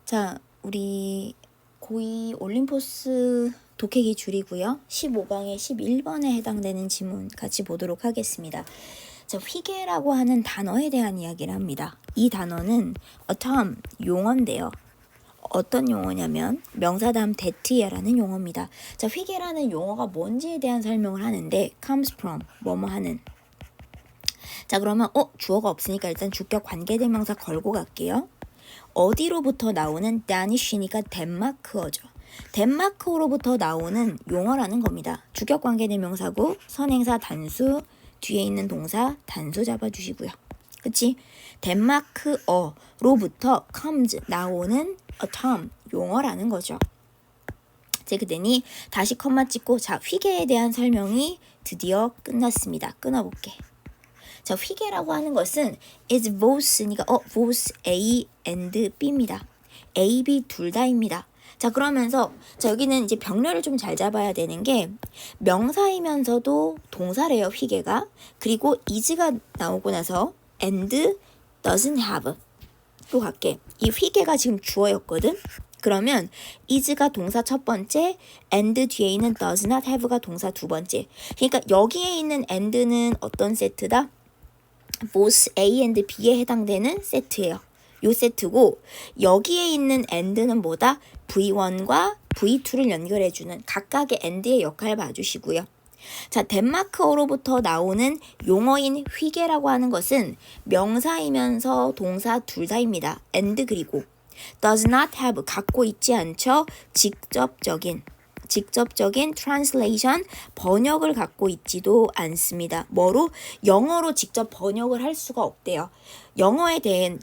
자, 우리 고2 올림포스 독해기 줄이고요. 15강의 11번에 해당되는 지문 같이 보도록 하겠습니다. 자, 휘게라고 하는 단어에 대한 이야기를 합니다. 이 단어는 a term, 용어인데요. 어떤 용어냐면 명사 다음 that이라는 용어입니다. 자, 휘게라는 용어가 뭔지에 대한 설명을 하는데 comes from, 뭐뭐 하는. 자, 그러면 주어가 없으니까 일단 주격 관계대명사 걸고 갈게요. 어디로부터 나오는 다니쉬니까 덴마크어죠. 덴마크어로부터 나오는 용어라는 겁니다. 주격 관계대명사고 선행사 단수, 뒤에 있는 동사 단수 잡아주시고요. 그치? 덴마크어로부터 comes, 나오는 a term, 용어라는 거죠. 이제 그랬더니 다시 컴마 찍고 자, 휘게에 대한 설명이 드디어 끝났습니다. 끊어볼게. 자, 휘게라고 하는 것은 is both니까 both A and B입니다. A, B 둘 다입니다. 자, 그러면서 자, 여기는 이제 병렬을 좀 잘 잡아야 되는 게 명사이면서도 동사래요, 휘게가. 그리고 is가 나오고 나서 and doesn't have 또 갈게. 이 휘게가 지금 주어였거든. 그러면 is가 동사 첫 번째, and 뒤에 있는 does not have가 동사 두 번째. 그러니까 여기에 있는 and는 어떤 세트다? both A and B에 해당되는 세트예요. 요 세트고 여기에 있는 and는 뭐다? V1과 V2를 연결해주는 각각의 and의 역할 봐주시고요. 자, 덴마크어로부터 나오는 용어인 휘게라고 하는 것은 명사이면서 동사 둘 다입니다. and 그리고 does not have, 갖고 있지 않죠? 직접적인 translation, 번역을 갖고 있지도 않습니다. 뭐로? 영어로 직접 번역을 할 수가 없대요. 영어로의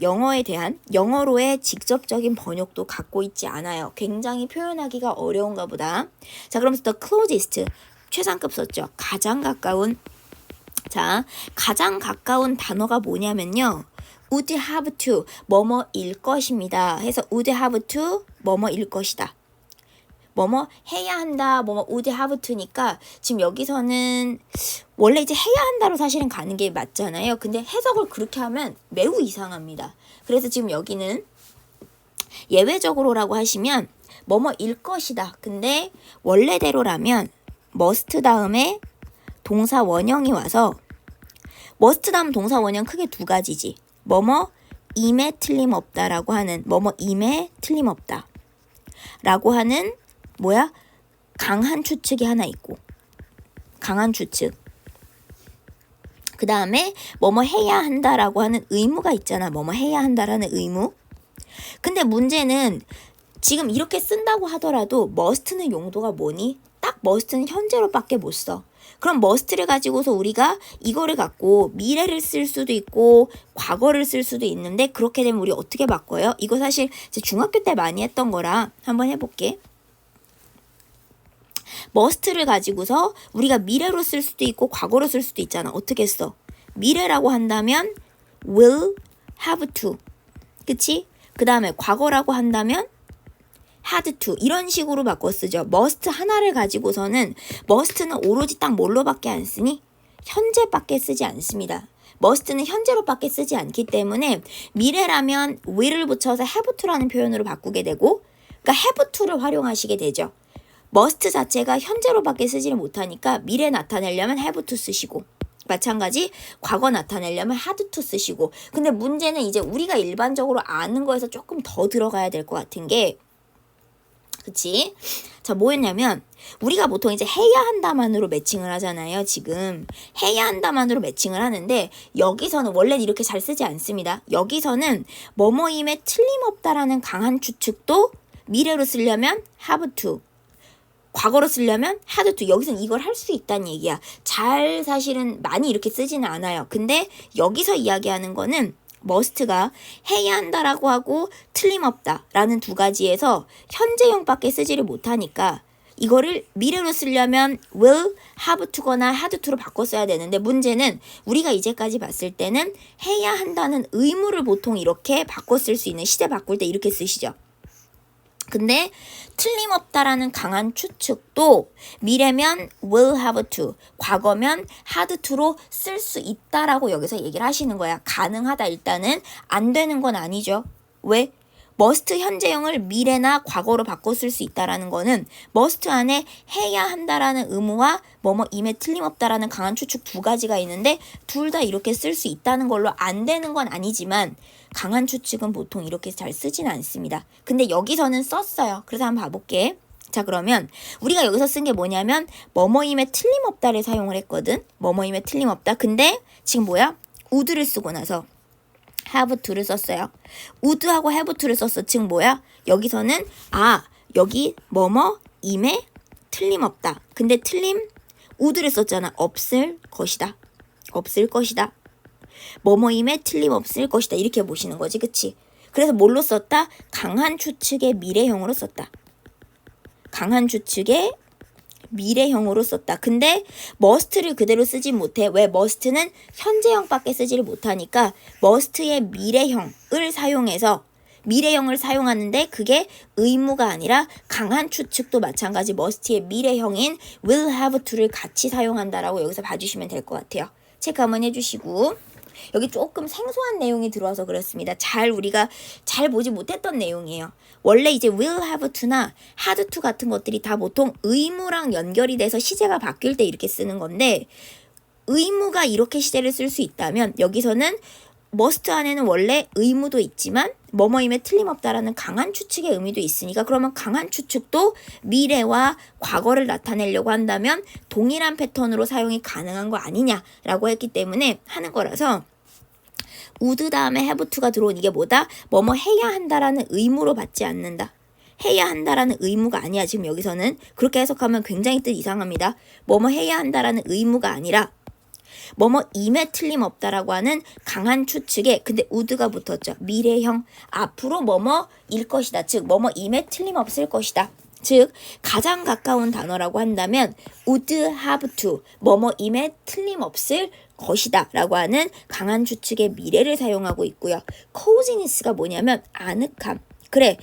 직접적인 번역도 갖고 있지 않아요. 굉장히 표현하기가 어려운가 보다. 자, 그러면서 the closest, 최상급 썼죠. 가장 가까운. 자, 가장 가까운 단어가 뭐냐면요. would have to, 뭐뭐일 것입니다. 해서 would have to, 뭐뭐일 것이다. 뭐뭐 해야 한다, 뭐뭐 would have to니까 지금 여기서는 원래 이제 해야 한다로 사실은 가는 게 맞잖아요. 근데 해석을 그렇게 하면 매우 이상합니다. 그래서 지금 여기는 예외적으로라고 하시면 뭐뭐일 것이다. 근데 원래대로라면 must 다음에 동사 원형이 와서 must 다음 동사 원형 크게 두 가지지. 뭐뭐임에 틀림없다라고 하는 뭐뭐임에 틀림없다 라고 하는 뭐야? 강한 추측이 하나 있고 강한 추측 그 다음에 뭐뭐 해야 한다라고 하는 의무가 있잖아. 뭐뭐 해야 한다라는 의무. 근데 문제는 지금 이렇게 쓴다고 하더라도 must는 용도가 뭐니? 딱 must는 현재로밖에 못 써. 그럼 must를 가지고서 우리가 이거를 갖고 미래를 쓸 수도 있고 과거를 쓸 수도 있는데 그렇게 되면 우리 어떻게 바꿔요? 이거 사실 제 중학교 때 많이 했던 거라 한번 해볼게. must를 가지고서 우리가 미래로 쓸 수도 있고 과거로 쓸 수도 있잖아. 어떻게 써? 미래라고 한다면 will have to. 그치? 그 다음에 과거라고 한다면 had to. 이런 식으로 바꿔 쓰죠. must 하나를 가지고서는 must는 오로지 딱 뭘로밖에 안 쓰니? 현재밖에 쓰지 않습니다. must는 현재로밖에 쓰지 않기 때문에 미래라면 will을 붙여서 have to라는 표현으로 바꾸게 되고 그러니까 have to를 활용하시게 되죠. must 자체가 현재로밖에 쓰지를 못하니까 미래 나타내려면 have to 쓰시고 마찬가지 과거 나타내려면 had to 쓰시고 근데 문제는 이제 우리가 일반적으로 아는 거에서 조금 더 들어가야 될 것 같은 게 그치? 자, 뭐였냐면 우리가 보통 이제 해야 한다만으로 매칭을 하잖아요. 지금 해야 한다만으로 매칭을 하는데 여기서는 원래 이렇게 잘 쓰지 않습니다. 여기서는 뭐뭐임에 틀림없다라는 강한 추측도 미래로 쓰려면 have to 과거로 쓰려면 had to. 여기서는 이걸 할 수 있다는 얘기야. 잘 사실은 많이 이렇게 쓰지는 않아요. 근데 여기서 이야기하는 거는 must가 해야 한다라고 하고 틀림없다라는 두 가지에서 현재형밖에 쓰지를 못하니까 이거를 미래로 쓰려면 will have to거나 had to로 바꿔 써야 되는데 문제는 우리가 이제까지 봤을 때는 해야 한다는 의무를 보통 이렇게 바꿔 쓸 수 있는 시제 바꿀 때 이렇게 쓰시죠. 근데 틀림없다라는 강한 추측도 미래면 will have to, 과거면 had to로 쓸 수 있다라고 여기서 얘기를 하시는 거야. 가능하다 일단은 안 되는 건 아니죠. 왜? must 현재형을 미래나 과거로 바꿔 쓸 수 있다라는 거는 must 안에 해야 한다라는 의무와 뭐뭐임에 틀림없다라는 강한 추측 두 가지가 있는데 둘 다 이렇게 쓸 수 있다는 걸로 안 되는 건 아니지만 강한 추측은 보통 이렇게 잘 쓰진 않습니다. 근데 여기서는 썼어요. 그래서 한번 봐볼게. 자, 그러면 우리가 여기서 쓴 게 뭐냐면 뭐뭐임에 틀림없다를 사용을 했거든. 뭐뭐임에 틀림없다. 근데 지금 뭐야? would를 쓰고 나서 have to를 썼어요. would하고 have to를 썼어. 지금 뭐야? 여기서는 여기 뭐뭐임에 틀림없다. 근데 would를 썼잖아. 없을 것이다. 없을 것이다. 뭐뭐임에 틀림없을 것이다. 이렇게 보시는 거지. 그치? 그래서 뭘로 썼다? 강한 추측의 미래형으로 썼다. 강한 추측의 미래형으로 썼다. 근데 must를 그대로 쓰지 못해. 왜? must는 현재형밖에 쓰지를 못하니까 must의 미래형을 사용해서 미래형을 사용하는데 그게 의무가 아니라 강한 추측도 마찬가지 must의 미래형인 will have to를 같이 사용한다라고 여기서 봐주시면 될 것 같아요. 체크 한번 해주시고 여기 조금 생소한 내용이 들어와서 그렇습니다. 우리가 잘 보지 못했던 내용이에요. 원래 이제 will have to나 had to 같은 것들이 다 보통 의무랑 연결이 돼서 시제가 바뀔 때 이렇게 쓰는 건데 의무가 이렇게 시제를 쓸 수 있다면 여기서는 must 안에는 원래 의무도 있지만 뭐뭐임에 틀림없다라는 강한 추측의 의미도 있으니까 그러면 강한 추측도 미래와 과거를 나타내려고 한다면 동일한 패턴으로 사용이 가능한 거 아니냐라고 했기 때문에 하는 거라서 would 다음에 have to가 들어온 이게 뭐다? 뭐뭐 해야 한다라는 의무로 받지 않는다. 해야 한다라는 의무가 아니야. 지금 여기서는 그렇게 해석하면 굉장히 뜻 이상합니다. 뭐뭐 해야 한다라는 의무가 아니라 뭐뭐임에 틀림없다라고 하는 강한 추측에 근데 would가 붙었죠. 미래형 앞으로 뭐뭐일 것이다. 즉 뭐뭐임에 틀림없을 것이다. 즉 가장 가까운 단어라고 한다면 would have to 뭐뭐임에 틀림없을 것이다 라고 하는 강한 추측의 미래를 사용하고 있고요. coziness가 뭐냐면 아늑함. 그래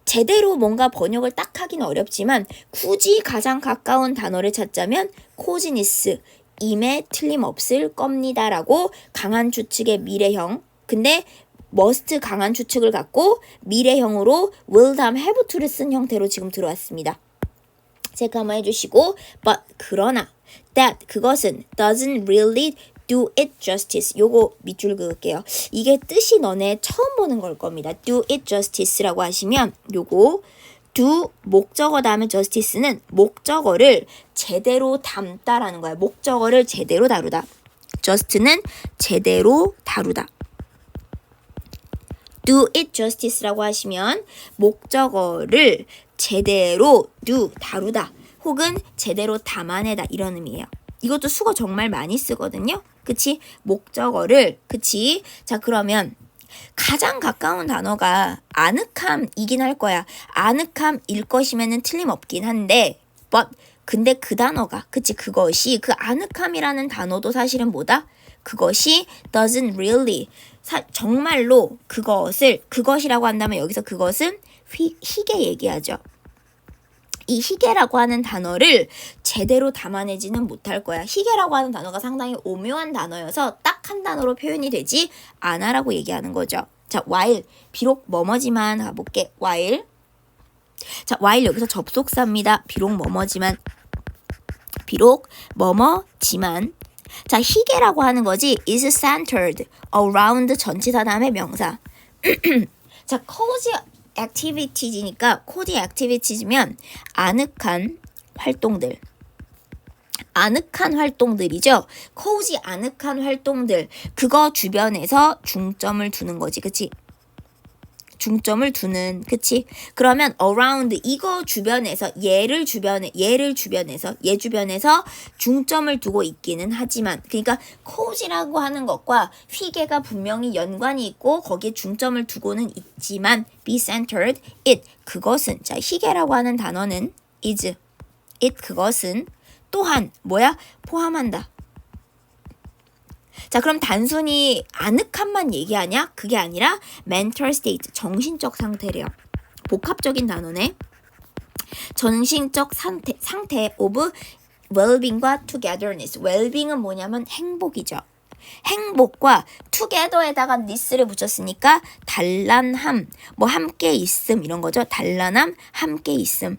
제대로 뭔가 번역을 딱 하기는 어렵지만 굳이 가장 가까운 단어를 찾자면 coziness 임에 틀림없을 겁니다 라고 강한 추측의 미래형 근데 must 강한 추측을 갖고 미래형으로 will 다음 have to를 쓴 형태로 지금 들어왔습니다. 체크 한번 해주시고 but 그러나 that 그것은 doesn't really do it justice. 요거 밑줄 그을게요. 이게 뜻이 너네 처음 보는 걸 겁니다. do it justice라고 하시면 요거 do 목적어 다음에 justice는 목적어를 제대로 담다라는 거야. 목적어를 제대로 다루다. just는 제대로 다루다. do it justice라고 하시면 목적어를 제대로 다루다 혹은 제대로 담아내다 이런 의미예요. 이것도 수거 정말 많이 쓰거든요. 그치? 목적어를 그치? 자 그러면 가장 가까운 단어가 아늑함이긴 할 거야. 아늑함일 것이면은 틀림없긴 한데 근데 그 단어가 그치 그것이 그 아늑함이라는 단어도 사실은 뭐다? 그것이 doesn't really 정말로 그것이라고 한다면 여기서 그것은 희게 얘기하죠. 이 희게라고 하는 단어를 제대로 담아내지는 못할 거야. 희게라고 하는 단어가 상당히 오묘한 단어여서 딱 한 단어로 표현이 되지 않아라고 얘기하는 거죠. 자, while 비록 뭐뭐지만 가볼게. while 자, while 여기서 접속사입니다. 비록 뭐뭐지만 자, 희게라고 하는 거지 is centered around 전치사 다음에 명사. 자, cozy activities니까 cozy activities면 아늑한 활동들이죠. cozy 아늑한 활동들 그거 주변에서 중점을 두는 거지. 그치? 중점을 두는 그치? 그러면 around 이거 주변에서 얘 주변에서 중점을 두고 있기는 하지만 그러니까 cozy라고 하는 것과 희게가 분명히 연관이 있고 거기에 중점을 두고는 있지만 be centered it 그것은 자 희게라고 하는 단어는 is it 그것은 또한 뭐야? 포함한다. 자 그럼 단순히 아늑함만 얘기하냐? 그게 아니라 mental state, 정신적 상태래요. 복합적인 단어네. 정신적 상태 of well-being과 togetherness. well-being은 뭐냐면 행복이죠. 행복과 together에다가 this를 붙였으니까 단란함, 뭐 함께 있음 이런 거죠. 단란함, 함께 있음.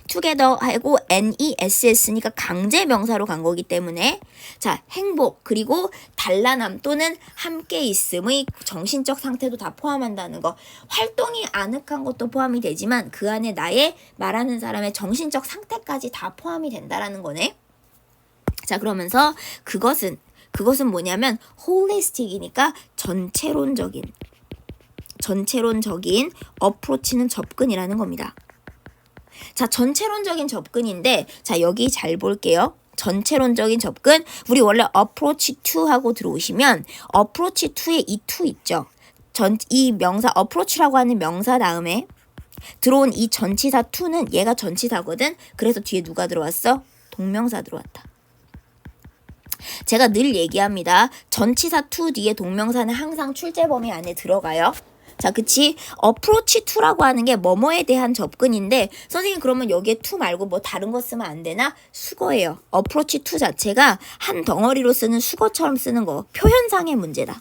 together 하고 NESS니까 강제 명사로 간 거기 때문에 자, 행복 그리고 단란함 또는 함께 있음의 정신적 상태도 다 포함한다는 거. 활동이 아늑한 것도 포함이 되지만 그 안에 나의 말하는 사람의 정신적 상태까지 다 포함이 된다라는 거네. 자, 그러면서 그것은 뭐냐면 holistic이니까 전체론적인 approach는 접근이라는 겁니다. 자, 전체론적인 접근인데 자, 여기 잘 볼게요. 전체론적인 접근. 우리 원래 approach to 하고 들어오시면 approach to에 이 to 있죠. 이 명사 approach라고 하는 명사 다음에 들어온 이 전치사 to는 얘가 전치사거든. 그래서 뒤에 누가 들어왔어? 동명사 들어왔다. 제가 늘 얘기합니다. 전치사 to 뒤에 동명사는 항상 출제 범위 안에 들어가요. 자, 그치? approach to라고 하는 게 뭐뭐에 대한 접근인데 선생님 그러면 여기에 to 말고 뭐 다른 거 쓰면 안 되나? 수거예요. approach to 자체가 한 덩어리로 쓰는 수거처럼 쓰는 거. 표현상의 문제다.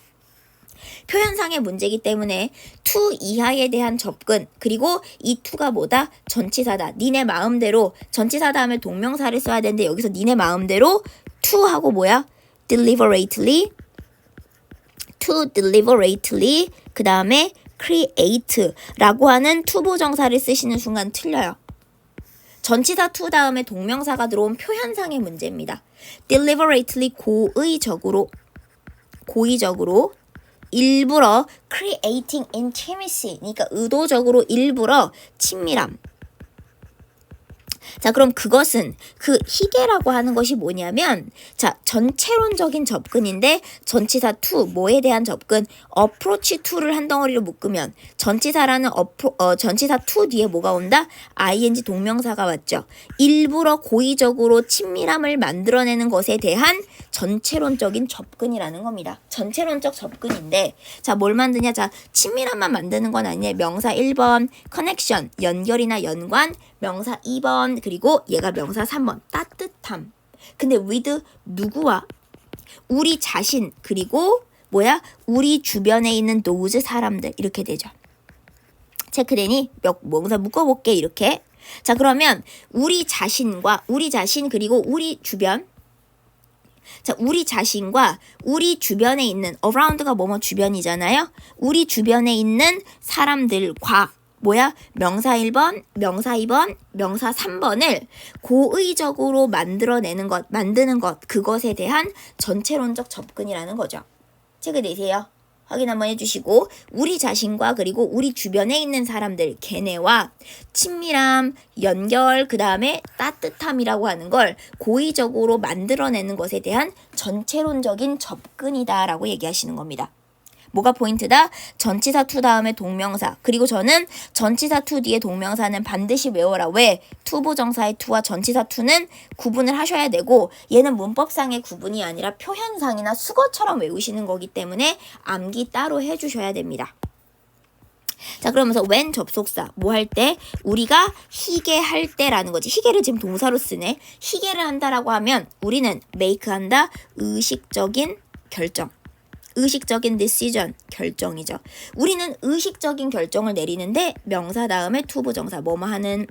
표현상의 문제이기 때문에 to 이하에 대한 접근 그리고 이 to가 뭐다? 전치사다. 니네 마음대로 전치사 다음에 동명사를 써야 되는데 여기서 니네 마음대로 to 하고 뭐야? deliberately to deliberately 그 다음에 create라고 하는 투부정사를 쓰시는 순간 틀려요. 전치사 to 다음에 동명사가 들어온 표현상의 문제입니다. deliberately 고의적으로 일부러 creating intimacy 그러니까 의도적으로 일부러 친밀함. 자, 그럼 그것은 그 희계라고 하는 것이 뭐냐면 자, 전체론적인 접근인데 전치사 to 뭐에 대한 접근? approach to를 한 덩어리로 묶으면 전치사라는 전치사 to 뒤에 뭐가 온다? ing 동명사가 왔죠. 일부러 고의적으로 친밀함을 만들어내는 것에 대한 전체론적인 접근이라는 겁니다. 전체론적 접근인데 자, 뭘 만드냐? 자, 친밀함만 만드는 건 아니에요. 명사 1번 connection 연결이나 연관, 명사 2번 그리고 얘가 명사 3번 따뜻함. 근데 with 누구와? 우리 자신 그리고 뭐야? 우리 주변에 있는 those 사람들 이렇게 되죠. 체크되니? 명사 묶어볼게 이렇게. 자, 그러면 우리 자신 그리고 우리 주변. 자, 우리 자신과 우리 주변에 있는 around가 뭐뭐 주변이잖아요. 우리 주변에 있는 사람들과 뭐야? 명사 1번, 명사 2번, 명사 3번을 고의적으로 만드는 것, 그것에 대한 전체론적 접근이라는 거죠. 체크되세요? 확인 한번 해주시고 우리 자신과 그리고 우리 주변에 있는 사람들, 걔네와 친밀함, 연결, 그 다음에 따뜻함이라고 하는 걸 고의적으로 만들어내는 것에 대한 전체론적인 접근이다라고 얘기하시는 겁니다. 뭐가 포인트다? 전치사 to 다음에 동명사. 그리고 저는 전치사 to 뒤에 동명사는 반드시 외워라. 왜? 투부정사의 to와 전치사 to는 구분을 하셔야 되고 얘는 문법상의 구분이 아니라 표현상이나 수거처럼 외우시는 거기 때문에 암기 따로 해주셔야 됩니다. 자, 그러면서 when 접속사 뭐 할 때? 우리가 희게할 때라는 거지. 희게를 지금 동사로 쓰네. 희게를 한다라고 하면 우리는 make 한다. 의식적인 결정. 의식적인 decision, 결정이죠. 우리는 의식적인 결정을 내리는데 명사 다음에 투부정사 뭐뭐 하는.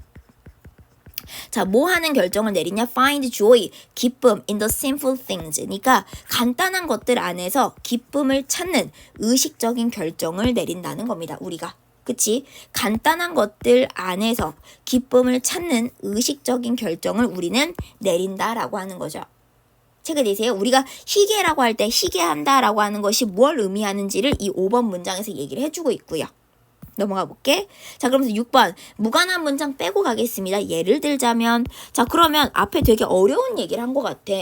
자, 뭐 하는 결정을 내리냐? find joy, 기쁨 in the simple things. 그러니까 간단한 것들 안에서 기쁨을 찾는 의식적인 결정을 내린다는 겁니다. 우리가. 그치? 간단한 것들 안에서 기쁨을 찾는 의식적인 결정을 우리는 내린다라고 하는 거죠. 체크되세요? 우리가 희게라고 할 때 희게한다라고 하는 것이 뭘 의미하는지를 이 5번 문장에서 얘기를 해주고 있고요. 넘어가 볼게. 자, 그러면서 6번 무관한 문장 빼고 가겠습니다. 예를 들자면 자, 그러면 앞에 되게 어려운 얘기를 한 것 같아.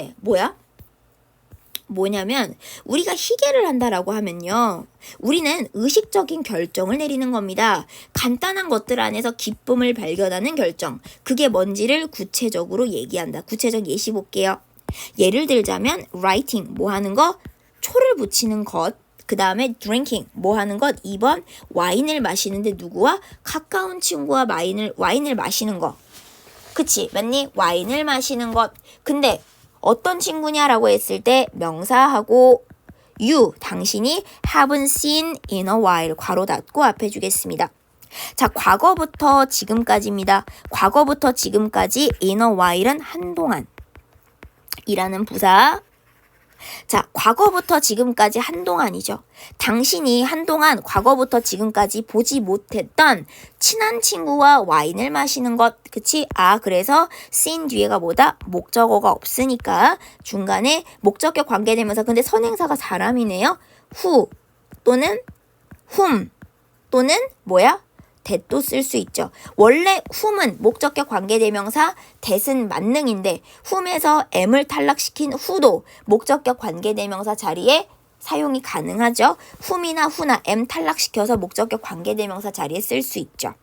뭐냐면 우리가 희게를 한다라고 하면요. 우리는 의식적인 결정을 내리는 겁니다. 간단한 것들 안에서 기쁨을 발견하는 결정. 그게 뭔지를 구체적으로 얘기한다. 구체적 예시 볼게요. 예를 들자면 writing 뭐 하는 거? 초를 붙이는 것. 그 다음에 drinking 뭐 하는 것? 2번 와인을 마시는데 누구와? 가까운 친구와 와인을 마시는 거. 그치? 맞니? 와인을 마시는 것. 근데 어떤 친구냐라고 했을 때 명사하고 you, 당신이 haven't seen in a while, 괄호 닫고 앞에 주겠습니다. 자, 과거부터 지금까지입니다. 과거부터 지금까지 in a while은 한동안 이라는 부사. 자, 과거부터 지금까지 한동안이죠. 당신이 한동안 과거부터 지금까지 보지 못했던 친한 친구와 와인을 마시는 것. 그치? 아, 그래서 seen 뒤에가 뭐다? 목적어가 없으니까 중간에 목적격 관계대명사. 근데 선행사가 사람이네요. who 또는 whom 또는 뭐야? that도 쓸 수 있죠. 원래 whom은 목적격 관계대명사, that은 만능인데 whom에서 m을 탈락시킨 who도 목적격 관계대명사 자리에 사용이 가능하죠. whom이나 who나 m 탈락시켜서 목적격 관계대명사 자리에 쓸 수 있죠.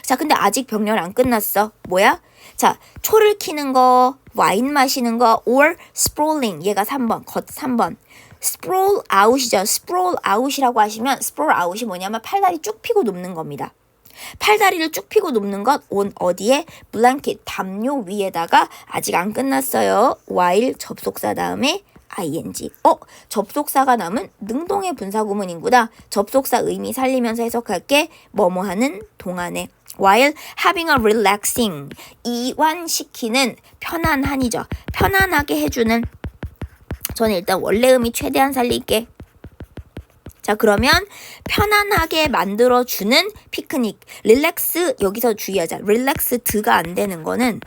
자, 근데 아직 병렬 안 끝났어. 뭐야? 자, 초를 키는 거, 와인 마시는 거, or sprawling. 얘가 3번, 겉 3번. sprawl out이죠. sprawl out이라고 하시면 sprawl out이 뭐냐면 팔다리 쭉 펴고 눕는 겁니다. 팔다리를 쭉 펴고 눕는 것 on 어디에? blanket, 담요 위에다가 아직 안 끝났어요. while 접속사 다음에 ing. 접속사가 남은 능동의 분사구문인구나. 접속사 의미 살리면서 해석할게. 뭐뭐 하는 동안에. while having a relaxing. 이완시키는 편안한이죠. 편안하게 해주는. 저는 일단 원래 의미 최대한 살릴게. 자, 그러면 편안하게 만들어주는 피크닉. 릴렉스, 여기서 주의하자. 릴렉스 드가 안 되는 거는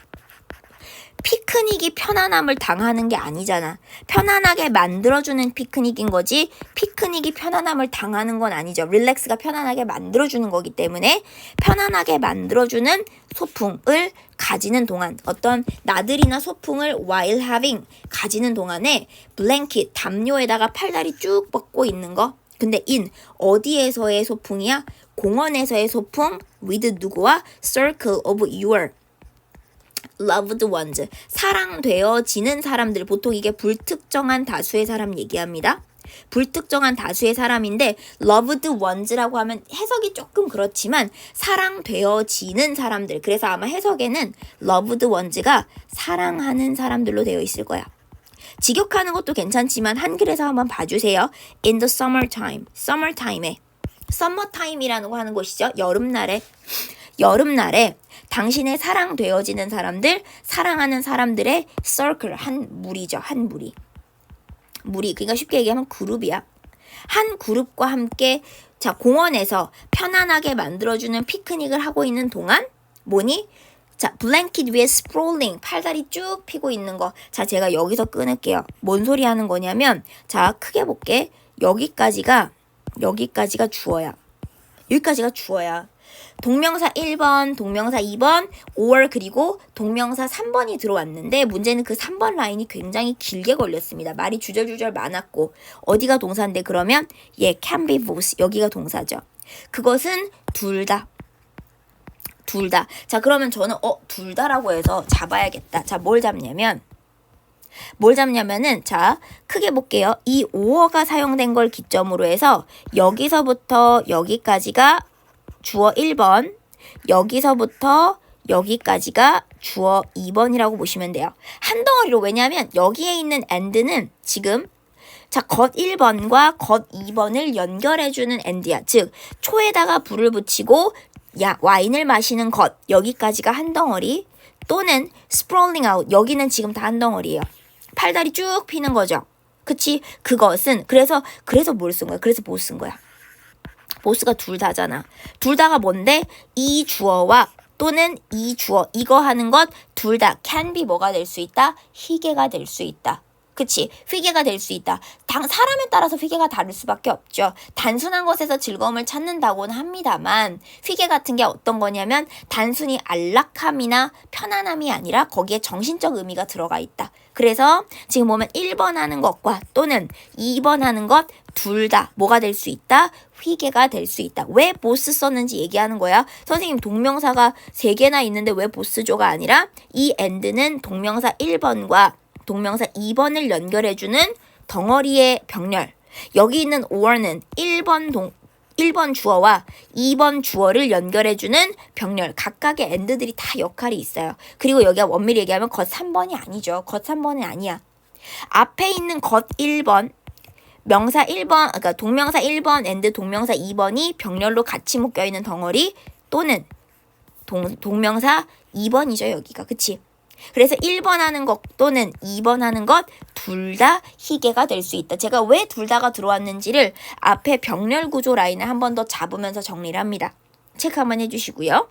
피크닉이 편안함을 당하는 게 아니잖아. 편안하게 만들어주는 피크닉인 거지 피크닉이 편안함을 당하는 건 아니죠. 릴렉스가 편안하게 만들어주는 거기 때문에 편안하게 만들어주는 소풍을 가지는 동안 어떤 나들이나 소풍을 while having 가지는 동안에 blanket, 담요에다가 팔다리 쭉 뻗고 있는 거. 근데 in 어디에서의 소풍이야? 공원에서의 소풍 with 누구와? circle of your loved ones. 사랑되어지는 사람들. 보통 이게 불특정한 다수의 사람 얘기합니다. 불특정한 다수의 사람인데 loved ones라고 하면 해석이 조금 그렇지만 사랑되어지는 사람들. 그래서 아마 해석에는 loved ones가 사랑하는 사람들로 되어 있을 거야. 직역하는 것도 괜찮지만 한글에서 한번 봐주세요. In the summertime. summertime에 summertime이라고 하는 곳이죠. 여름날에 당신의 사랑되어지는 사람들, 사랑하는 사람들의 circle, 한 무리죠. 한 무리. 그러니까 쉽게 얘기하면 그룹이야. 한 그룹과 함께 자, 공원에서 편안하게 만들어주는 피크닉을 하고 있는 동안 뭐니? 자, 블랭킷 위에 sprawling, 팔다리 쭉 펴고 있는 거. 자, 제가 여기서 끊을게요. 뭔 소리 하는 거냐면 자, 크게 볼게. 여기까지가 주어야. 여기까지가 주어야. 동명사 1번, 동명사 2번, or 그리고 동명사 3번이 들어왔는데 문제는 그 3번 라인이 굉장히 길게 걸렸습니다. 말이 주절주절 많았고 어디가 동사인데 그러면 can be both. 여기가 동사죠. 그것은 둘 다. 자, 그러면 저는 둘 다라고 해서 잡아야겠다. 자, 뭘 잡냐면은 자, 크게 볼게요. 이 or가 사용된 걸 기점으로 해서 여기서부터 여기까지가 주어 1번, 여기서부터 여기까지가 주어 2번이라고 보시면 돼요. 한 덩어리로. 왜냐하면 여기에 있는 and는 지금 자, 겉 1번과 겉 2번을 연결해주는 and야. 즉 초에다가 불을 붙이고 와인을 마시는 것. 여기까지가 한 덩어리. 또는 sprawling out. 여기는 지금 다 한 덩어리예요. 팔다리 쭉 피는 거죠. 그치? 그것은 그래서 뭘 쓴 거야? 그래서 뭐 쓴 거야? 보스가 둘 다잖아. 둘 다가 뭔데? 이 주어와 또는 이 주어 이거 하는 것 둘 다 can be 뭐가 될 수 있다? 휘계가 될 수 있다. 그치? 휘계가 될 수 있다. 사람에 따라서 휘계가 다를 수밖에 없죠. 단순한 것에서 즐거움을 찾는다고는 합니다만 휘계 같은 게 어떤 거냐면 단순히 안락함이나 편안함이 아니라 거기에 정신적 의미가 들어가 있다. 그래서 지금 보면 1번 하는 것과 또는 2번 하는 것 둘 다 뭐가 될 수 있다? 휘계가 될 수 있다. 왜 보스 썼는지 얘기하는 거야. 선생님 동명사가 3개나 있는데 왜 보스조가 아니라 이 and는 동명사 1번과 동명사 2번을 연결해주는 덩어리의 병렬. 여기 있는 or는 1번 1번 주어와 2번 주어를 연결해주는 병렬, 각각의 and들이 다 역할이 있어요. 그리고 여기가 엄밀히 얘기하면 것 3번이 아니죠. 것 3번이 아니야. 앞에 있는 것 1번, 명사 1번, 그러니까 동명사 1번 and 동명사 2번이 병렬로 같이 묶여있는 덩어리 또는 동명사 2번이죠, 여기가. 그치? 그래서 1번 하는 것 또는 2번 하는 것 둘 다 희계가 될 수 있다. 제가 왜 둘 다가 들어왔는지를 앞에 병렬 구조 라인을 한 번 더 잡으면서 정리를 합니다. 체크 한번 해주시고요.